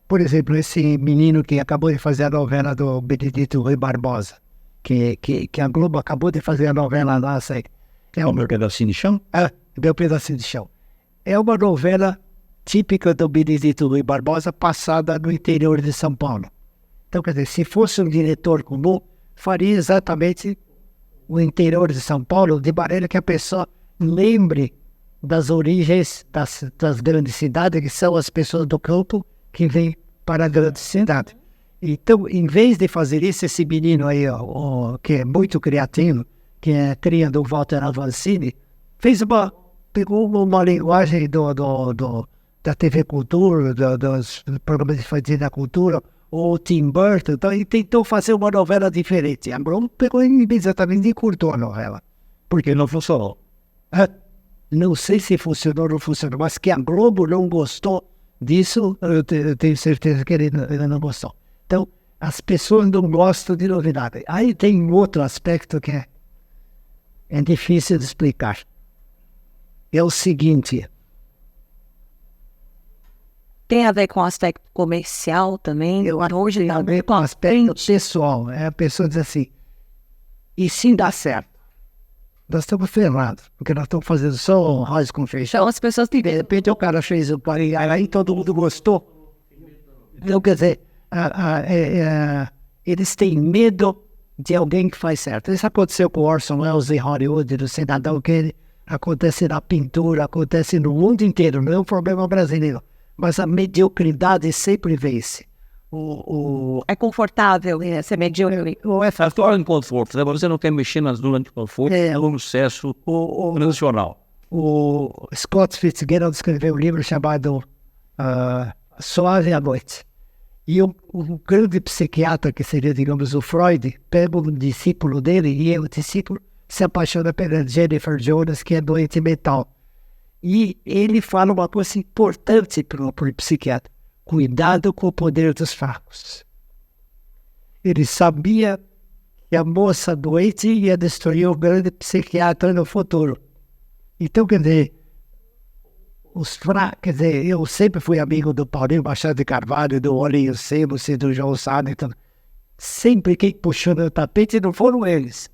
Por exemplo, esse menino que acabou de fazer a novela do Benedito Rui Barbosa, que a Globo acabou de fazer a novela lá,
O Meu Pedacinho de Chão?
Meu Pedacinho de Chão. É uma novela típica do Benedito Rui Barbosa, passada no interior de São Paulo. Então, quer dizer, se fosse um diretor comum, faria exatamente o interior de São Paulo, de maneira que a pessoa lembre das origens das grandes cidades, que são as pessoas do campo que vêm para a grande cidade. Então, em vez de fazer isso, esse menino aí, que é muito criativo, que é cria do Walter Avancini, pegou uma linguagem da TV Cultura, dos programas infantis da cultura, ou Tim Burton, então, e tentou fazer uma novela diferente. A Globo pegou imediatamente e cortou a novela, porque não funcionou. Não sei se funcionou ou não funcionou, mas que a Globo não gostou disso, eu tenho certeza que ele não gostou. Então, as pessoas não gostam de novidade. Aí tem outro aspecto que é difícil de explicar. É o seguinte...
Tem a ver com o aspecto comercial também?
Eu acho
Hoje
que tem a ver com o aspecto pessoal. A pessoa diz assim, e sim dá certo. Nós estamos ferrados, porque nós estamos fazendo só arroz com feijão.
Então as pessoas têm
De repente o cara fez o parinho, aí todo mundo gostou. Então, quer dizer, eles têm medo de alguém que faz certo. Isso aconteceu com o Orson Welles em Hollywood, do Cidadão Kane, acontece na pintura, acontece no mundo inteiro, não é um problema brasileiro. Mas a mediocridade sempre vence.
É confortável ser medíocre.
A história de conforto, né? Você não quer mexer nas zonas de conforto, é um sucesso nacional.
O Scott Fitzgerald escreveu um livro chamado Suave à Noite. E o grande psiquiatra, que seria, digamos, o Freud, pega um discípulo dele e o discípulo se apaixona pela Jennifer Jones, que é doente mental. E ele fala uma coisa importante para o psiquiatra: cuidado com o poder dos fracos. Ele sabia que a moça doente ia destruir o grande psiquiatra no futuro. Então, quer dizer, quer dizer, eu sempre fui amigo do Paulinho Machado de Carvalho, do Olinho Semos e do João Sá. Então, sempre quem puxou meu tapete não foram eles.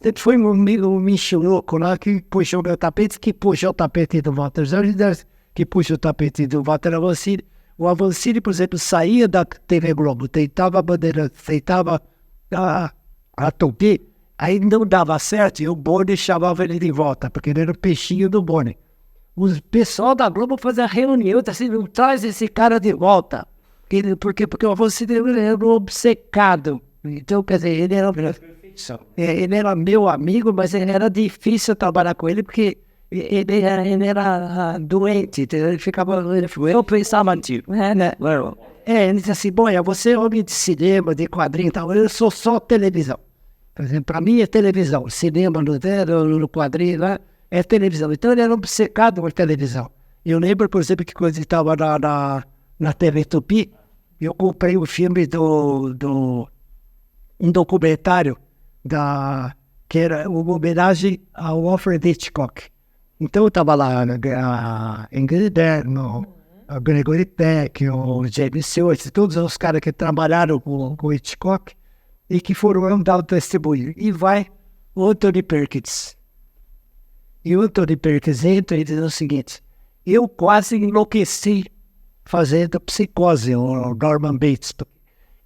Sempre foi um Michuruco lá que puxou meu tapete, que puxou o tapete do Walter Jorge, que puxou o tapete do Walter Avancini. O Avancini, por exemplo, saía da TV Globo, tentava a Bandeirantes, tentava a Tupi, aí não dava certo e o Boni chamava ele de volta, porque ele era o peixinho do Boni. O pessoal da Globo fazia reunião, assim, não traz esse cara de volta. Porque o Avancini era um obcecado. Então, quer dizer, ele era meu amigo, mas era difícil trabalhar com ele, porque ele era doente, ele eu pensava, ele disse assim, bom, você é homem de cinema, de quadrinho e tal, eu sou só televisão. Por exemplo, para mim é televisão, cinema no quadrinho, né, é televisão. Então ele era obcecado por televisão. Eu lembro, por exemplo, que quando ele estava na TV Tupi, eu comprei um filme um documentário que era uma homenagem ao Alfred Hitchcock. Então estava lá a Ingrid Bergman, o Gregory Peck, o James Stewart, todos os caras que trabalharam com Hitchcock e que foram dar o testemunho. E vai o Anthony Perkins. E o Anthony Perkins entra e diz o seguinte: eu quase enlouqueci fazendo Psicose, o Norman Bates.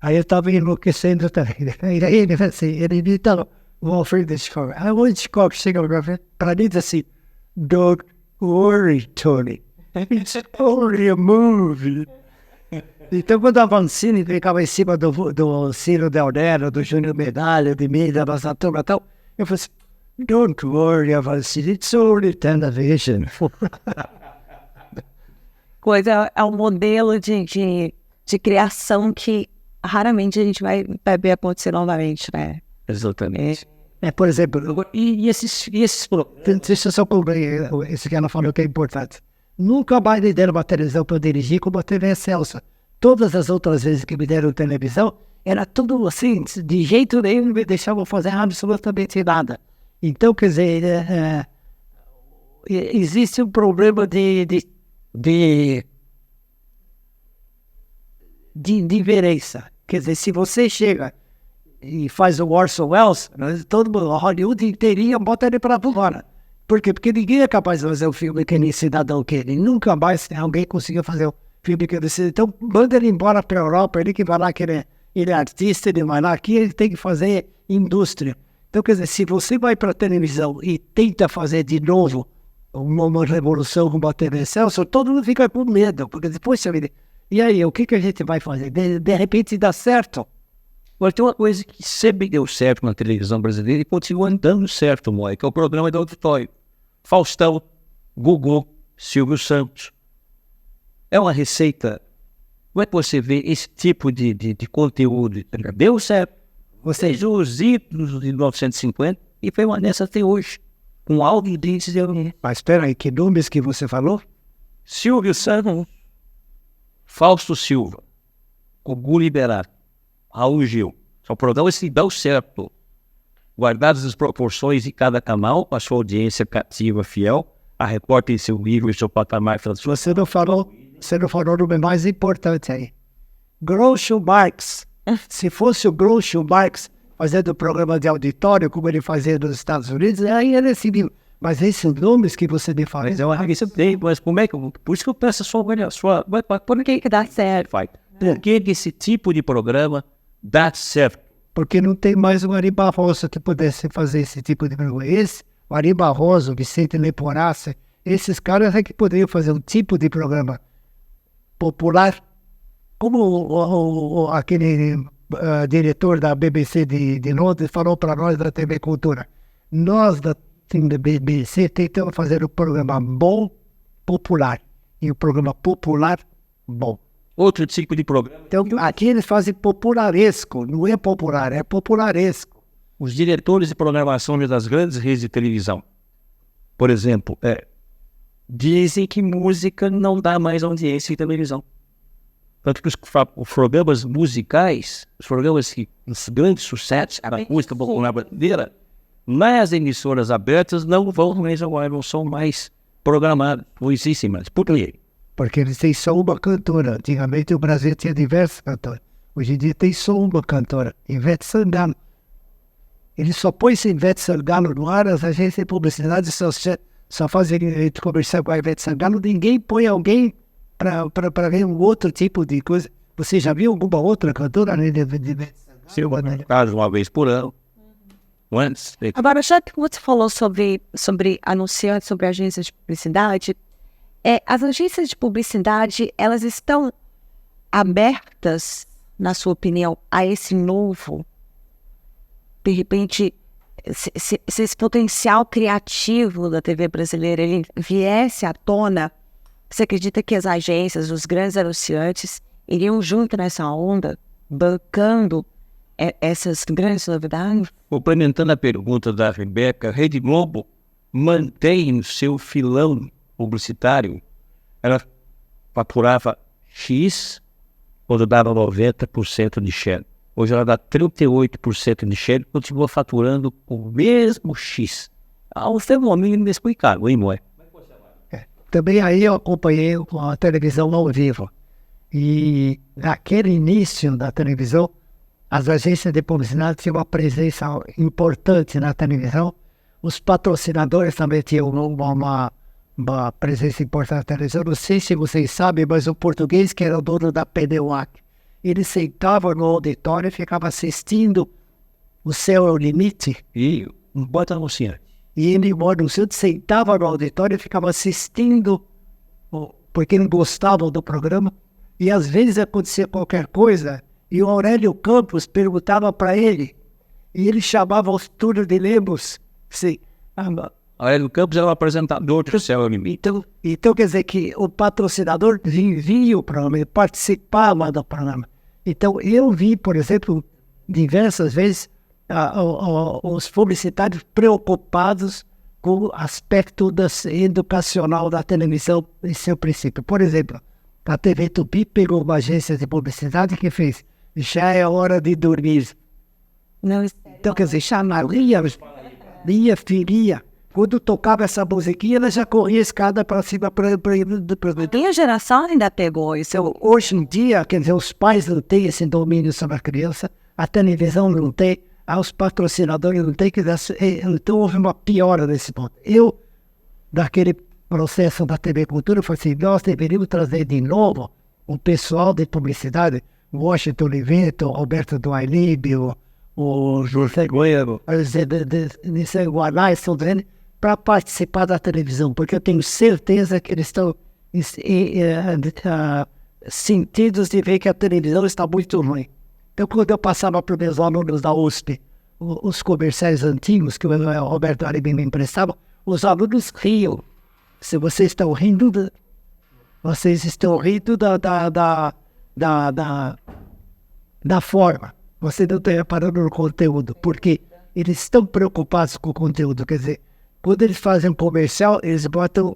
Aí eu estava enlouquecendo também. Aí ele falou assim, ele então, o Alfred Hitchcock. Aí o Hitchcock chega para mim e diz assim, don't worry, Tony. It's only a movie. Então, quando a Avancini ficava em cima do Ciro Del Nero, do Júnior Medalha, de mim, da nossa turma e tal, eu falei assim, don't worry, Avancini, it's only television.
É um modelo de criação que raramente a gente vai ver acontecer novamente, né?
Exatamente.
Por exemplo, esses deixa eu só concluir esse que ela falou que é importante. Nunca mais me deram uma televisão para eu dirigir como a TV Excelsior. Todas as outras vezes que me deram televisão, era tudo assim, de jeito nenhum me deixavam fazer absolutamente nada. Então, quer dizer, existe um problema de diferença. Quer dizer, se você chega e faz o Orson Welles, todo mundo, Hollywood inteirinha bota ele para fora. Por quê? Porque ninguém é capaz de fazer um filme que nem Cidadão Kane. Nunca mais alguém conseguiu fazer um filme que nem Cidadão. Então, manda ele embora para a Europa, ele que vai lá, que ele é artista, ele vai lá, aqui ele tem que fazer indústria. Então, quer dizer, se você vai para a televisão e tenta fazer de novo uma revolução como a TV Excelsior, todo mundo fica com medo, porque depois você vê, e aí, o que a gente vai fazer? De repente dá certo.
Agora, tem uma coisa que sempre deu certo na televisão brasileira e continua dando certo, Moy, que é o programa de auditório. Faustão, Gugu, Silvio Santos. É uma receita. Como é que você vê esse tipo de conteúdo? Deu certo. Vocês os ídolos de 1950 e permanece até hoje. Com algo desses.
Mas espera aí, que nomes que você falou?
Silvio Santos, Fausto Silva, Gugu Liberato, Raul Gil. São programas que dão certo. Guardadas as proporções de cada canal, a sua audiência cativa, fiel, a Record tem seu nível e seu patamar.
Você não falou o nome mais importante aí. Groucho Marx. Se fosse o Groucho Marx fazendo programa de auditório, como ele fazia nos Estados Unidos, aí ele decidiu. Mas esses nomes que você me fala...
Mas como é que... Por isso que eu peço a sua... Por que
dá certo?
Por que esse tipo de programa dá certo?
Porque não tem mais o Ari Barroso que pudesse fazer esse tipo de programa. O Ari Barroso, Vicente Leporassi, esses caras é que poderiam fazer um tipo de programa popular, como aquele diretor da BBC de Londres falou para nós da TV Cultura. Nós da BBC tentamos fazer um programa bom, popular, e um programa popular bom.
Outro tipo de programa.
Então, aqui eles fazem popularesco, não é popular, é popularesco.
Os diretores de programação das grandes redes de televisão, por exemplo, dizem que música não dá mais audiência em televisão. Tanto que os programas musicais, os grandes sucessos, a música popular brasileira, nas emissoras abertas não vão mais agora, não são mais programados, não existem mais. Por quê?
Porque eles têm só uma cantora. Antigamente o Brasil tinha diversas cantoras. Hoje em dia tem só uma cantora, Ivete Sangalo. Ele só põe esse Ivete Sangalo no ar, as agências de publicidade só fazem comercial com a Ivete Sangalo, ninguém põe alguém para ver um outro tipo de coisa. Você já viu alguma outra cantora além de Ivete Sangalo?
Caso uma vez por ano. Antes.
Agora, já que você falou sobre anunciantes, sobre agências de publicidade, as agências de publicidade, elas estão abertas, na sua opinião, a esse novo, de repente, se esse potencial criativo da TV brasileira ele viesse à tona, você acredita que as agências, os grandes anunciantes, iriam junto nessa onda, bancando essas grandes novidades?
Complementando a pergunta da Rebeca, a Rede Globo mantém o seu filão publicitário. Ela faturava X quando dava 90% de share. Hoje ela dá 38% de share e continua faturando o mesmo X. Um fenômeno inexplicável, hein, Moé?
Também aí eu acompanhei a televisão ao vivo. E naquele início da televisão, as agências de publicidade tinham uma presença importante na televisão. Os patrocinadores também tinham uma presença importante na televisão. Não sei se vocês sabem, mas o português, que era o dono da PDUAC, ele sentava no auditório e ficava assistindo O Céu é o Limite.
E um bota anunciante.
E ele, o anunciante, sentava no auditório e ficava assistindo, porque ele gostava do programa. E às vezes acontecia qualquer coisa, e o Aurélio Campos perguntava para ele, e ele chamava o Túlio de Lemos.
Aurélio Campos era o apresentador do Céu é o Limite.
Então quer dizer que o patrocinador via o programa, ele participava do programa. Então eu vi, por exemplo, diversas vezes os publicitários preocupados com o aspecto educacional da televisão em seu princípio. Por exemplo, a TV Tupi pegou uma agência de publicidade que fez "Já é hora de dormir".
Não,
então quer dizer, Lia Firia. Quando tocava essa musiquinha, ela já corria a escada para cima.
Minha geração ainda pegou isso.
Hoje em dia, quer dizer, os pais não têm esse domínio sobre a criança, a televisão não tem, os patrocinadores não têm, então houve uma piora nesse ponto. Eu, daquele processo da TV Cultura, falei assim, nós deveríamos trazer de novo o pessoal de publicidade, o Washington Oliveto, o Roberto Duailib, o José Guerreiro, o Guanais, para participar da televisão, porque eu tenho certeza que eles estão sentidos de ver que a televisão está muito ruim. Então, quando eu passava para os meus alunos da USP, os comerciais antigos que o Roberto Aribim me emprestava, os alunos riam. Se vocês estão rindo, vocês estão rindo da forma. Você não está reparando no conteúdo, porque eles estão preocupados com o conteúdo. Quer dizer, quando eles fazem um comercial, eles botam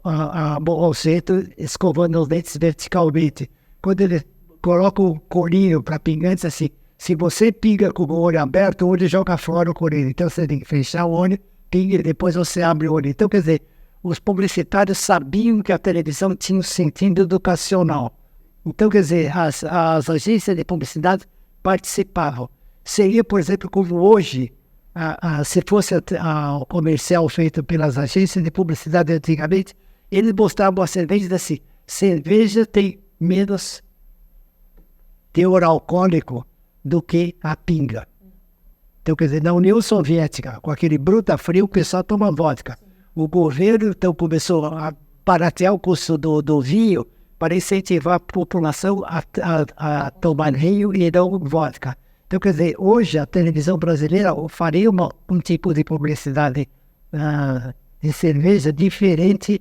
a bolseta escovando os dentes verticalmente. Quando eles colocam o corinho para pingantes, assim, se você pinga com o olho aberto, o olho joga fora o corinho. Então você tem que fechar o olho, pinga e depois você abre o olho. Então, quer dizer, os publicitários sabiam que a televisão tinha um sentido educacional. Então, quer dizer, as agências de publicidade participavam. Seria, por exemplo, como hoje, se fosse o comercial feito pelas agências de publicidade antigamente, eles mostravam a cerveja assim, cerveja tem menos teor alcoólico do que a pinga. Então, quer dizer, na União Soviética, com aquele bruta frio, o pessoal toma vodka. O governo, então, começou a baratear o custo do vinho para incentivar a população a tomar vinho e não vodka. Então, quer dizer, hoje a televisão brasileira faria um tipo de publicidade de cerveja diferente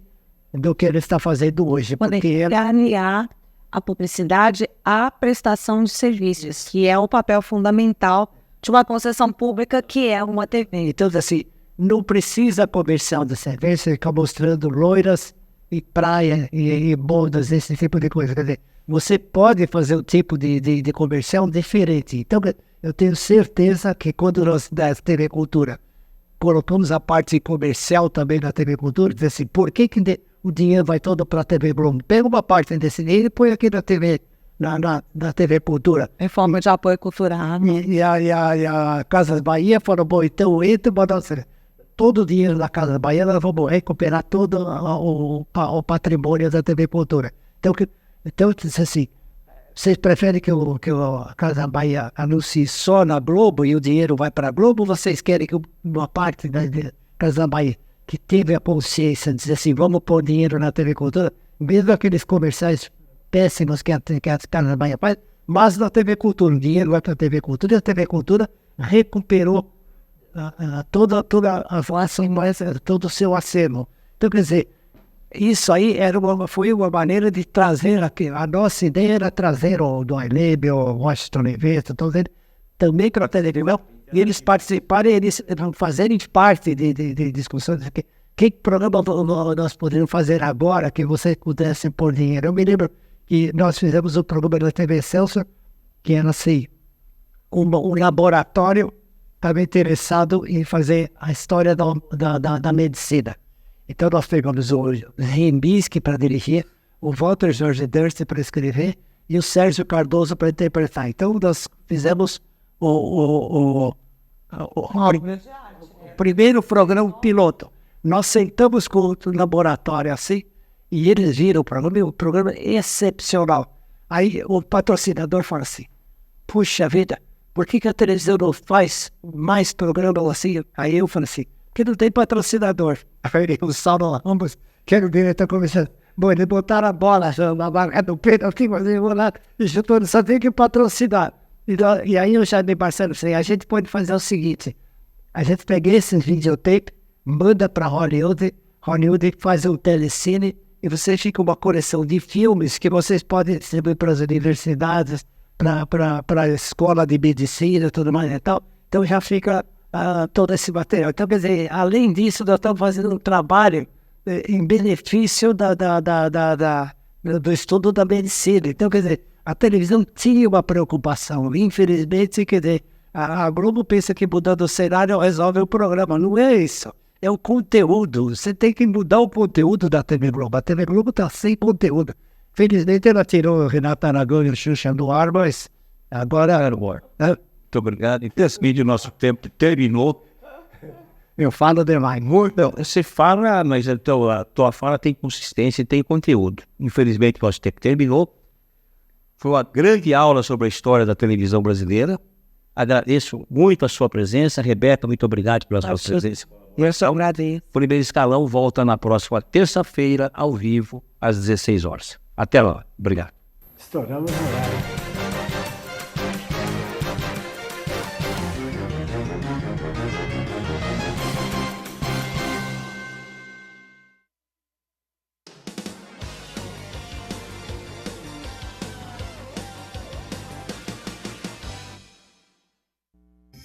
do que ele está fazendo hoje.
Porque aliar a publicidade à prestação de serviços, que é o papel fundamental de uma concessão pública, que é uma TV.
Então, assim, não precisa comercial de cerveja ficar mostrando loiras e praia e bodas, esse tipo de coisa. Quer dizer, você pode fazer um tipo de comercial diferente. Então, eu tenho certeza que quando nós, da TV Cultura, colocamos a parte comercial também na TV Cultura, diz assim, por que o dinheiro vai todo para a TV Globo? Pega uma parte desse dinheiro e põe aqui na TV, na TV Cultura.
Em forma de apoio cultural.
E a Casas Bahia falou, bom, então entra, todo o dinheiro da Casa Bahia, nós vamos recuperar todo o patrimônio da TV Cultura. Então disse assim, vocês preferem que a Casa Bahia anuncie só na Globo e o dinheiro vai para a Globo, ou vocês querem que uma parte da Casa Bahia que teve a consciência de dizer assim, vamos pôr dinheiro na TV Cultura, mesmo aqueles comerciais péssimos que a Casa Bahia faz, mas na TV Cultura, o dinheiro vai para a TV Cultura e a TV Cultura recuperou toda a todo o seu acervo. Então, quer dizer, isso aí foi uma maneira de trazer a nossa ideia era trazer o Doileb, o Washington Oliveto, todos eles também para a televisão, e eles participarem, eles fazerem parte de discussões. Que programa nós poderíamos fazer agora que vocês pudessem pôr dinheiro? Eu me lembro que nós fizemos um programa da TV Excelsior, que era assim, um laboratório estava interessado em fazer a história da medicina. Então nós pegamos o Rembisky para dirigir, o Walter Jorge Durst para escrever e o Sérgio Cardoso para interpretar. Então nós fizemos o primeiro programa piloto. Nós sentamos com o laboratório assim e eles viram o programa é excepcional. Aí o patrocinador fala assim, puxa vida, por que a televisão não faz mais programa assim? Aí eu falei assim, porque não tem patrocinador. Aí o Saulo Ramos, que era o diretor, começando, bom, eles botaram a bola na barra do pênalti, mas eu vou lá, e chutou, só tem que patrocinar. E aí eu já me Marcelo, assim, a gente pode fazer o seguinte, a gente pega esses videotape, manda para Hollywood faz um telecine, e você fica uma coleção de filmes que vocês podem distribuir para as universidades, para a escola de medicina e tudo mais e tal. Então já fica todo esse material. Então, quer dizer, além disso, nós estamos fazendo um trabalho em benefício do estudo da medicina. Então, quer dizer, a televisão tinha uma preocupação. Infelizmente, quer dizer, a Globo pensa que mudando o cenário resolve o programa. Não é isso. É o conteúdo. Você tem que mudar o conteúdo da TV Globo. A TV Globo está sem conteúdo. Felizmente ela tirou o Renato Aragão e o Xuxa do ar, mas agora era o ar.
Muito obrigado. Infelizmente o nosso tempo terminou.
Eu falo demais.
Não, você fala, mas a tua fala tem consistência e tem conteúdo. Infelizmente o nosso tempo terminou. Foi uma grande aula sobre a história da televisão brasileira. Agradeço muito a sua presença. Rebeca, muito obrigado pela sua presença. O Primeiro Escalão volta na próxima terça-feira, ao vivo, às 16 horas. Até lá. Obrigado.
Estouramos o horário.
Obrigada.